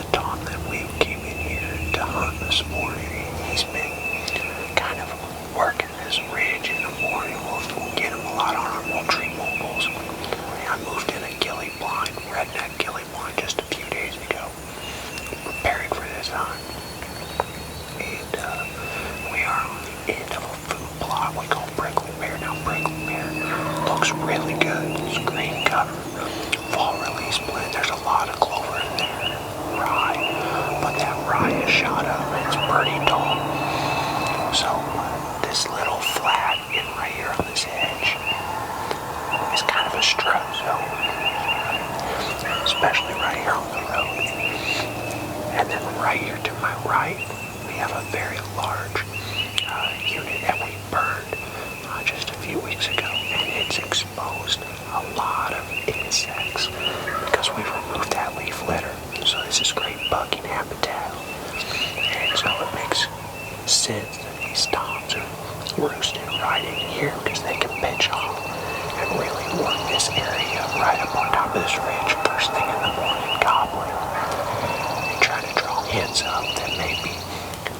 the tom that we came in here to hunt this morning, he's been kind of working this ridge in the morning. We'll get him a lot on our poultry mobiles. I moved in a ghillie blind, redneck ghillie blind, just a few days ago, preparing for this hunt. And we are on the end of a food plot we call prickly pear. Now prickly pear looks really good. It's green cover, fall release blend. There's a lot of clover in there, rye, but that rye is shot up and it's pretty tall. So this little flat in right here on this edge is kind of a strut zone, especially right here on the road. And then right here to my right, we have a very large unit that we burned just a few weeks ago, and it's exposed a lot of insects because we've removed that leaf litter. So this is great bucking habitat, and so it makes sense that these toms are roosting right in here because they can pitch off and really work this area right up on top of this ridge first thing in the morning, gobbling and trying to draw hens up that may be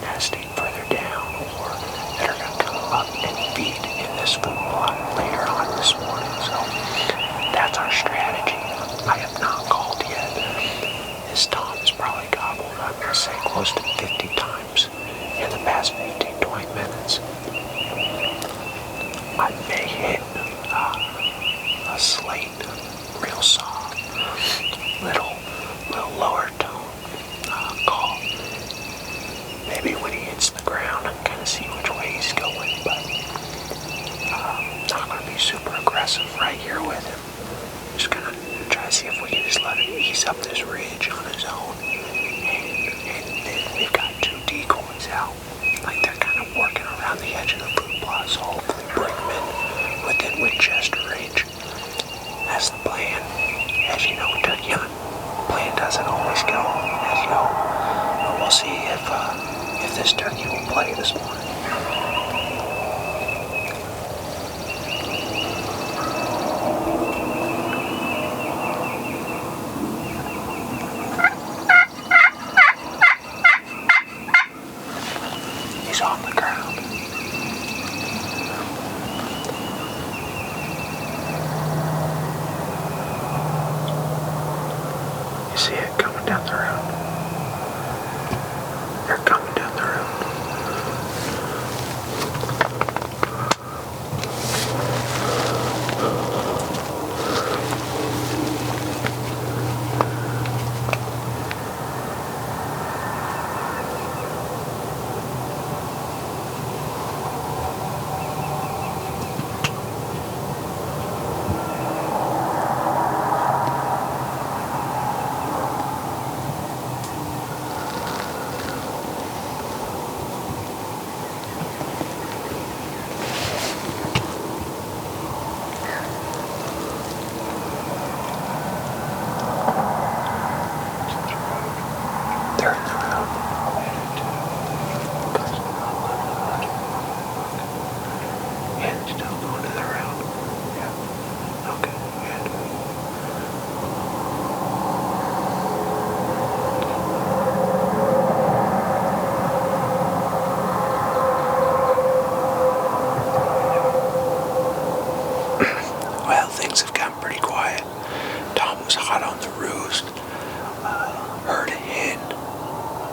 nesting further down or that are going to come up and feed in this food plot later on this morning. So that's our strategy. I have not called yet. This tom is probably gobbled, I'm going to say, close to 50 times in the past 15-20 minutes. I may hit a slate, real soft, little lower tone call. Maybe when he hits the ground, I can kind of see which way he's going, but not going to be super aggressive right here with him. Just going to try to see if we can just let him ease up this ridge on his own. And then we've got 2 decoys out. Like they're kind of working around the edge of the food plot, so hopefully bring them in within Winchester range. That's the plan. As you know, turkey hunt, plan doesn't always go as you hope. But we'll see if this turkey will play this morning. He's on the ground. You see it coming down the road. They're coming down the road.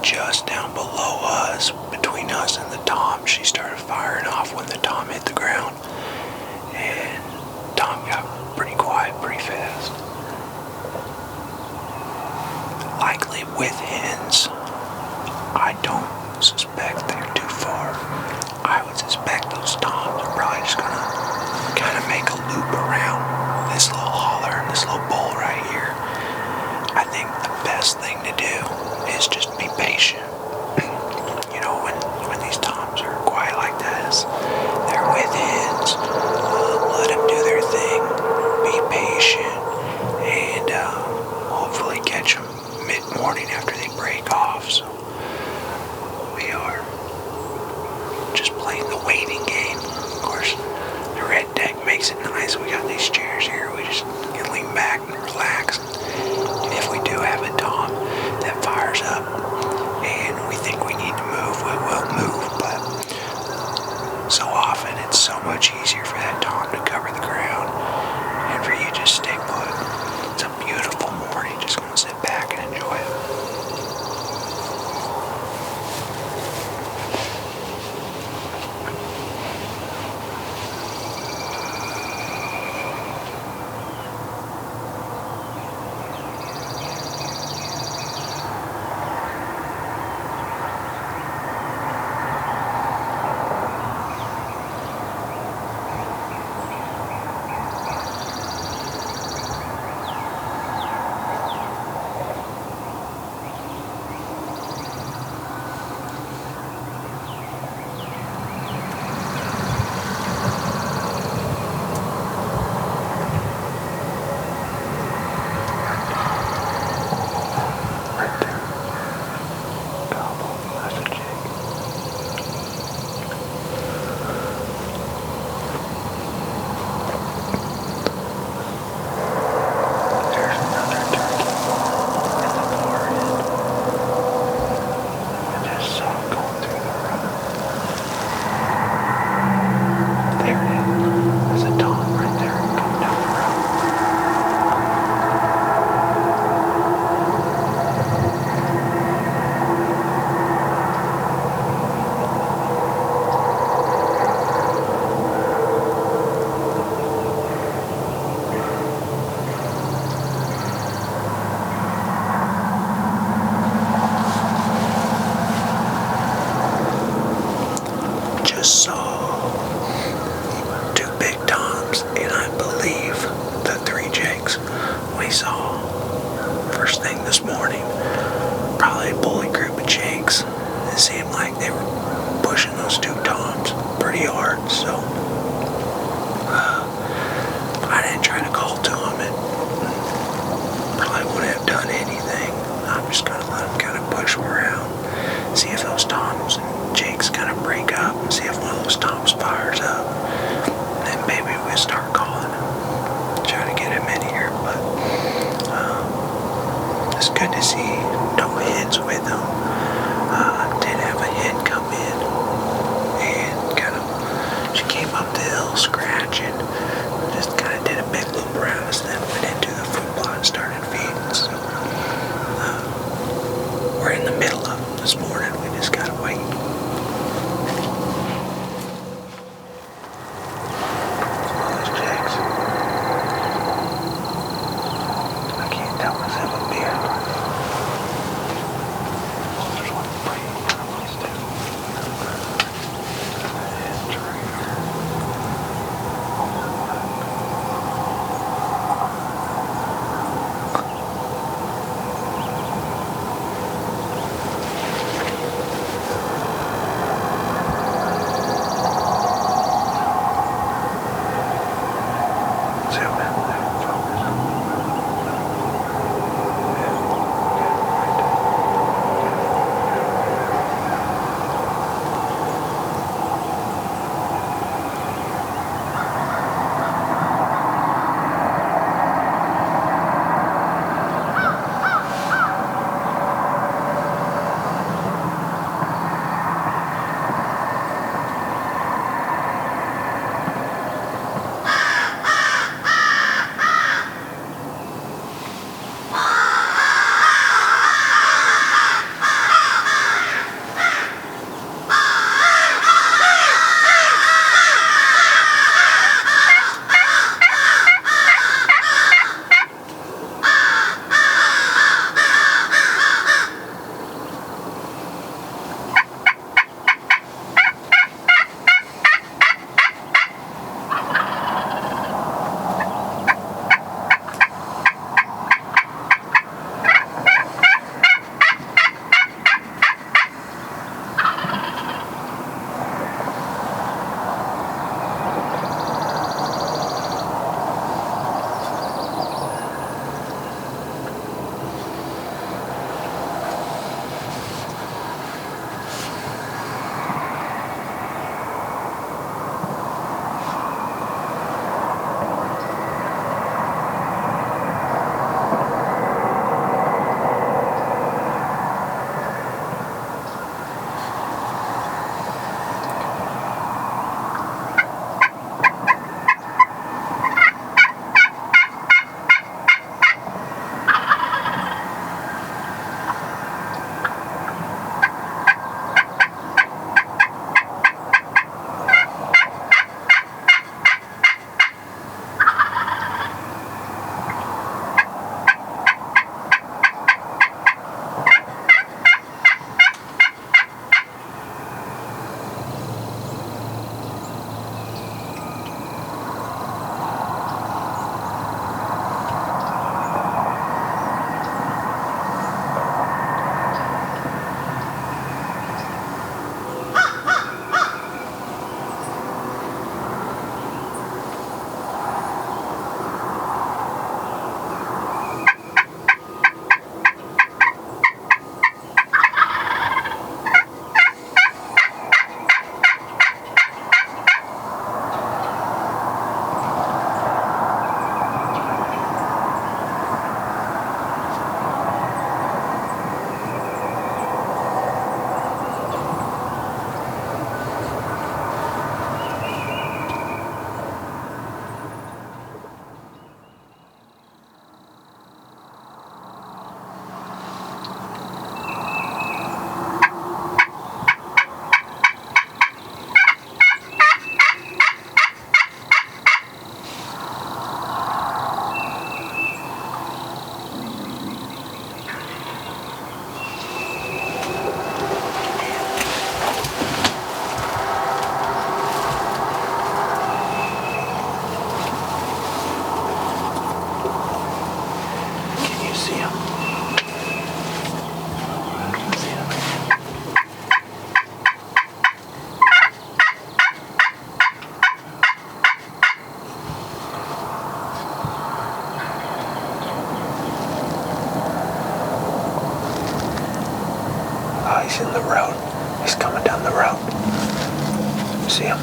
Just down below us, between us and the tom, she started firing off when the tom hit the ground, and tom got pretty quiet pretty fast. Likely with hens, I don't suspect they're too far. I would suspect those toms are probably just gonna kind of make a loop around this little holler and this little bowl right here. I think the best thing to do is just be patient. You know, when these toms are quiet like this, they're with hens. Let them do their thing. Be patient, and hopefully catch them mid-morning after they break off. So we are just playing the waiting game. Of course, the red deck makes it nice. We got these chairs here. We just can lean back and relax. And if we do have a tom that fires they were pushing those two toms pretty hard, so I didn't try to call to them. It probably wouldn't have done anything. I'm just going to let them kind of push them around, see if those toms and jakes kind of break up, and see if one of those toms fires up. And then maybe we'll start calling him, try to get him in here. But it's good to see no hens with them. Did have a hen come in and kind of, she came up the hill scratching, just kind of did a big loop around us, then went into the food plot and started feeding. So we're in the middle of them this morning. We just gotta wait. Those jakes, I can't tell if they have a beard. There's one pretty close to. He's in the road. He's coming down the road. See him?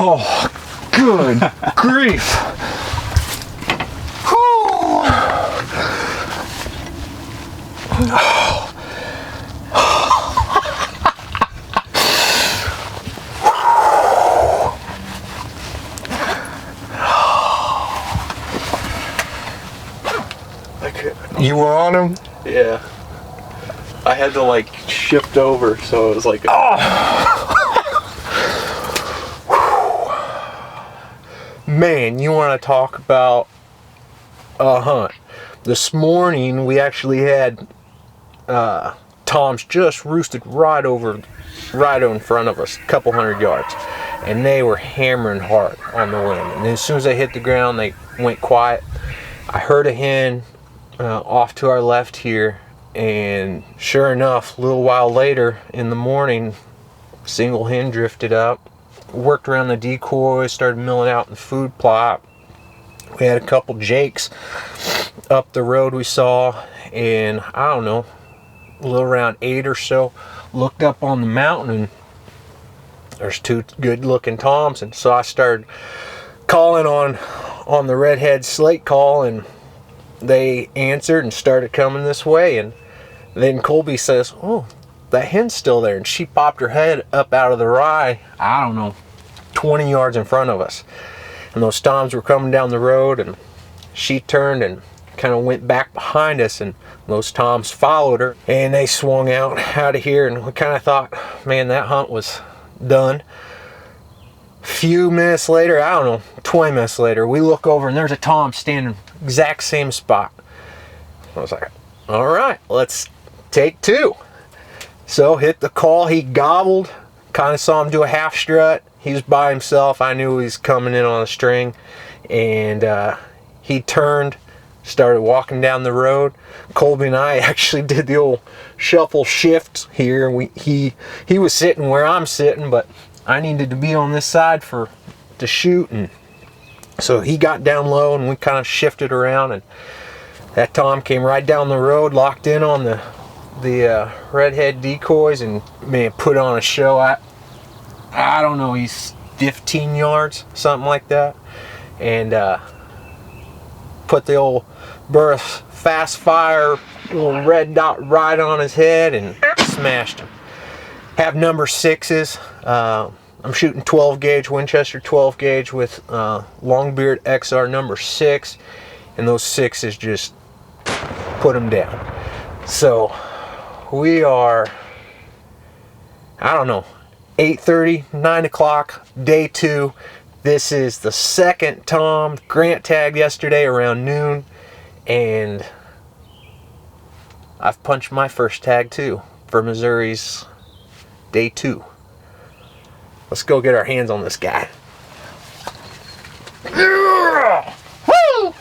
Oh, good grief. You were on him? Yeah. I had to like shift over, so it was like... Man, you want to talk about a hunt. This morning we actually had toms just roosted right in front of us, a couple 100 yards, and they were hammering hard on the limb. And as soon as they hit the ground, they went quiet. I heard a hen off to our left here, and sure enough, a little while later in the morning, single hen drifted up, worked around the decoy, started milling out in the food plot. We had a couple jakes up the road we saw, and I don't know, a little around 8 or so, looked up on the mountain and there's two good looking toms, and so I started calling on the redhead slate call, and they answered and started coming this way. And then Colby says, "Oh, that hen's still there," and she popped her head up out of the rye, I don't know, 20 yards in front of us. And those toms were coming down the road, and she turned and kind of went back behind us, and those toms followed her, and they swung out of here, and we kind of thought, man, that hunt was done. Few minutes later, I don't know, 20 minutes later, we look over and there's a tom standing exact same spot. I was like, all right, let's take two. So hit the call. He gobbled kind of saw him do a half strut. He was by himself. I knew he was coming in on a string, and he turned, started walking down the road. Colby and I actually did the old shuffle shift here, and he was sitting where I'm sitting, but I needed to be on this side to shoot, and so he got down low and we kind of shifted around, and that Tom came right down the road, locked in on the redhead decoys, and man, put on a show. I don't know, he's 15 yards, something like that, and put the old Burris Fastfire little red dot right on his head and smashed him. Have number 6s. I'm shooting 12 gauge, Winchester 12 gauge with Longbeard XR number 6, and those 6s just put them down. So we are, I don't know, 8:30, 9 o'clock, day 2. This is the second Tom. Grant tagged yesterday around noon, and I've punched my first tag too for Missouri's day 2. Let's go get our hands on this guy. Woo!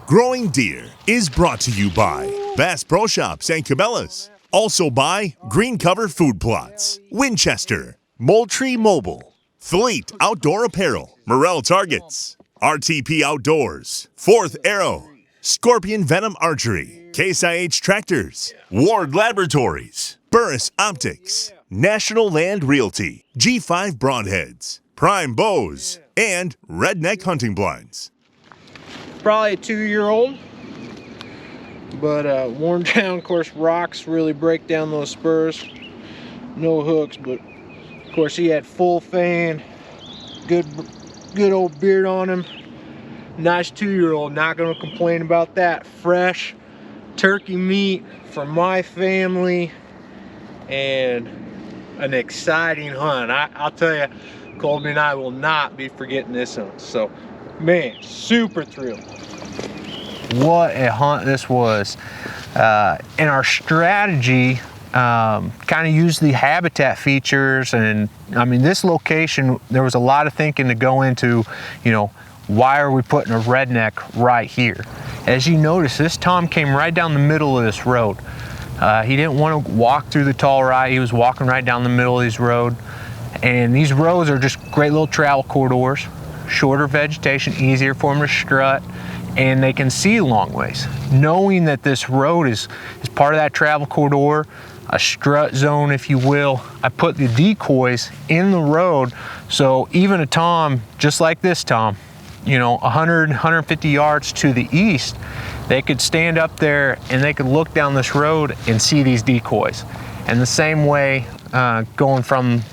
Growing Deer is brought to you by Bass Pro Shops and Cabela's. Also by Green Cover Food Plots, Winchester, Moultrie Mobile, Fleet Outdoor Apparel, Morel Targets, RTP Outdoors, Fourth Arrow, Scorpion Venom Archery, Case IH Tractors, Ward Laboratories, Burris Optics, National Land Realty, G5 Broadheads, Prime Bows, and Redneck Hunting Blinds. Probably a 2-year-old, but worn down. Of course, rocks really break down those spurs. No hooks, but of course he had full fan, good old beard on him. Nice 2-year-old, not gonna complain about that. Fresh turkey meat for my family, and an exciting hunt. I'll tell you, Colby and I will not be forgetting this hunt. So, man, super thrilled. What a hunt this was. And our strategy kind of used the habitat features, and I mean, this location, there was a lot of thinking to go into, you know, why are we putting a redneck right here? As you notice, this Tom came right down the middle of this road. He didn't want to walk through the tall right. He was walking right down the middle of this road. And these roads are just great little travel corridors, shorter vegetation, easier for them to strut, and they can see a long ways. Knowing that this road is part of that travel corridor, a strut zone, if you will, I put the decoys in the road, so even a Tom, just like this Tom, you know, 100, 150 yards to the east, they could stand up there and they could look down this road and see these decoys. And the same way going from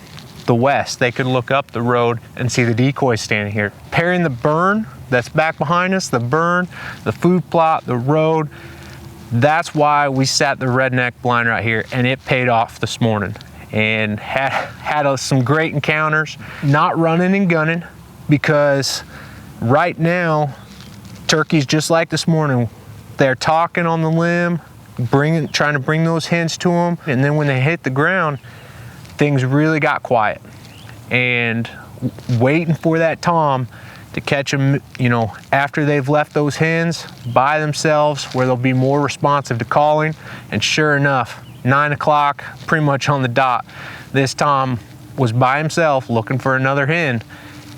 the west, they could look up the road and see the decoys standing here. Pairing the burn that's back behind us, the burn, the food plot, the road, that's why we sat the redneck blind right here, and it paid off this morning. And had some great encounters, not running and gunning, because right now, turkeys, just like this morning, they're talking on the limb, trying to bring those hens to them, and then when they hit the ground, things really got quiet. And waiting for that Tom to catch them, you know, after they've left those hens by themselves, where they'll be more responsive to calling. And sure enough, 9 o'clock, pretty much on the dot, this Tom was by himself looking for another hen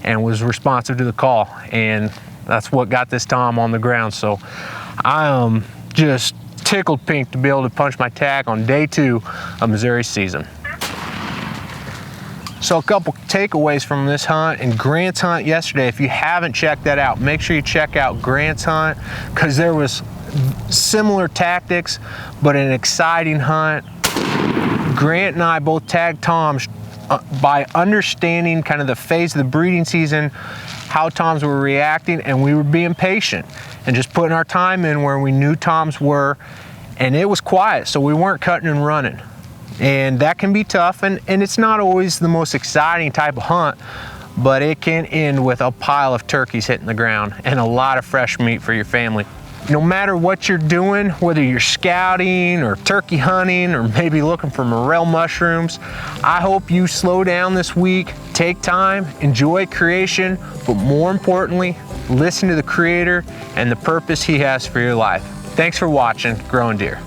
and was responsive to the call. And that's what got this Tom on the ground. So I am just tickled pink to be able to punch my tag on day 2 of Missouri season. So a couple takeaways from this hunt and Grant's hunt yesterday. If you haven't checked that out, make sure you check out Grant's hunt, because there was similar tactics, but an exciting hunt. Grant and I both tagged Toms by understanding kind of the phase of the breeding season, how Toms were reacting, and we were being patient and just putting our time in where we knew Toms were, and it was quiet, so we weren't cutting and running. And that can be tough, and it's not always the most exciting type of hunt, but it can end with a pile of turkeys hitting the ground and a lot of fresh meat for your family. no matter what you're doing, whether you're scouting or turkey hunting or maybe looking for morel mushrooms, I hope you slow down this week, take time, enjoy creation, but more importantly, listen to the Creator and the purpose He has for your life. Thanks for watching Growing Deer.